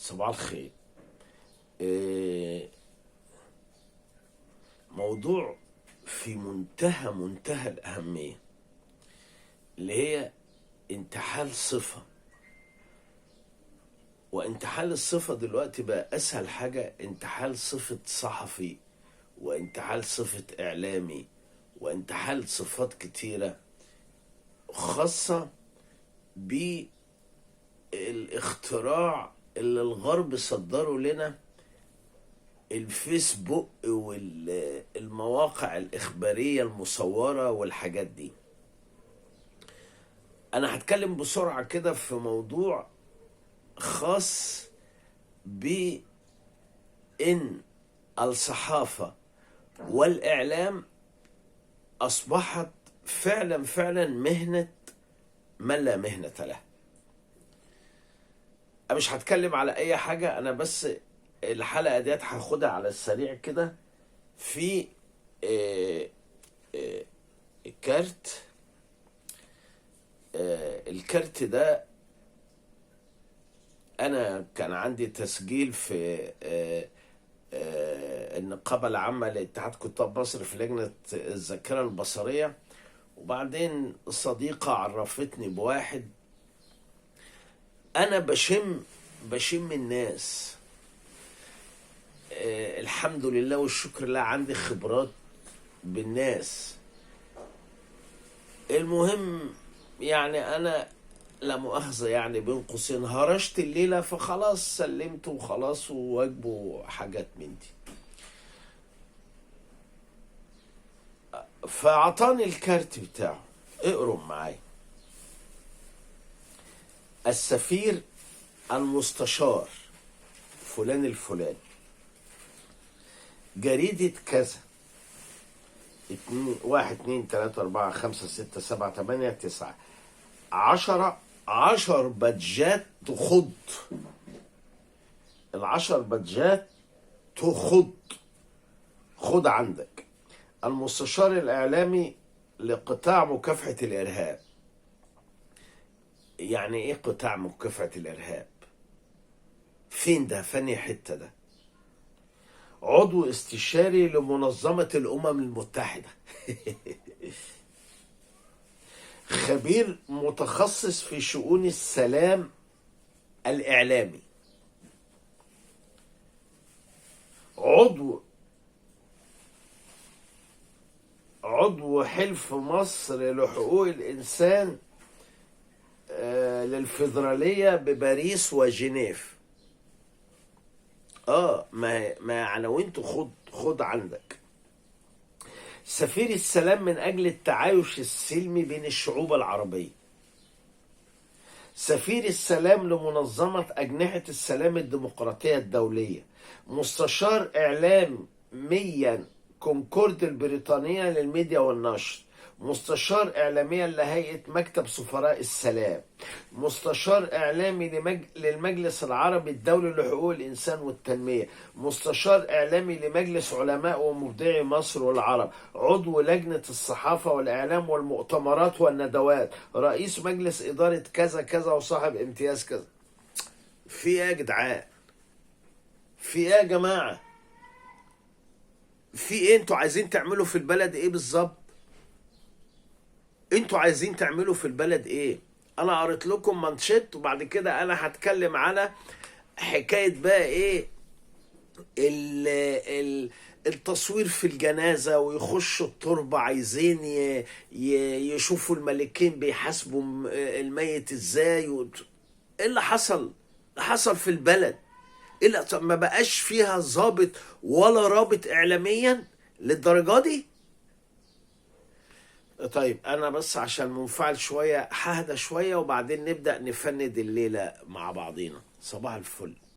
صباح الخير. آه، موضوع في منتهى الأهمية، اللي هي انتحال صفة. وانتحال الصفة دلوقتي بقى أسهل حاجة، انتحال صفة صحفي، وانتحال صفة إعلامي، وانتحال صفات كتيرة خاصة بالاختراع اللي الغرب صدروا لنا، الفيسبوك والمواقع الإخبارية المصورة والحاجات دي. أنا هتكلم بسرعة كده في موضوع خاص بإن الصحافة والإعلام أصبحت فعلا مهنة من لا مهنة له. أنا مش هتكلم على أي حاجة، أنا بس الحلقة ديت هاخدها على السريع كده في آه، آه، الكارت. الكارت ده أنا كان عندي تسجيل في النقابة العامة لاتحاد كتاب مصر في لجنة الذاكرة البصرية. وبعدين صديقة عرفتني بواحد، أنا بشم الناس. الحمد لله والشكر لله عندي خبرات بالناس. المهم يعني أنا لا مؤاخذة يعني بين قوسين هرشت الليلة، فخلاص سلمت وخلاص، وواجبه حاجات من دي. فأعطاني الكارت بتاعه، اقروا معايا: السفير المستشار فلان الفلاني، جريدة كذا، 1 2 3 4 5 6 7 8 9 10 بادجات تخض. ال10 بادجات تخض. خد عندك: المستشار الإعلامي لقطاع مكافحة الإرهاب. يعني إيه قطاع مكافحة الإرهاب؟ فين ده؟ فاني حتة ده؟ عضو استشاري لمنظمة الأمم المتحدة. خبير متخصص في شؤون السلام الإعلامي. عضو حلف مصر لحقوق الإنسان للفيدرالية بباريس وجنيف. ما عناوينته خد عندك: سفير السلام من أجل التعايش السلمي بين الشعوب العربية. سفير السلام لمنظمة أجنحة السلام الديمقراطية الدولية. مستشار إعلاميا كونكورد البريطانية للميديا والنشر. مستشار إعلاميا لهيئة مكتب سفراء السلام. مستشار إعلامي للمجلس العربي الدولي لحقوق الإنسان والتنمية. مستشار إعلامي لمجلس علماء ومبدعي مصر والعرب. عضو لجنة الصحافة والإعلام والمؤتمرات والندوات. رئيس مجلس إدارة كذا كذا وصاحب امتياز كذا. في إيه يا جدعان؟ في إيه يا جماعة؟ في إيه؟ انتوا عايزين تعملوا في البلد إيه بالظبط؟ انتوا عايزين تعملوا في البلد ايه؟ انا قريت لكم مانشيت، وبعد كده انا هتكلم على حكاية بقى ايه التصوير في الجنازة، ويخشوا التربة عايزين يشوفوا الملكين بيحاسبوا الميت ازاي. ايه اللي حصل في البلد؟ طب ما بقاش فيها ضابط ولا رابط اعلاميا للدرجة دي؟ طيب انا بس عشان منفعل شوية ههدى شوية، وبعدين نبدأ نفند الليلة مع بعضينا. صباح الفل.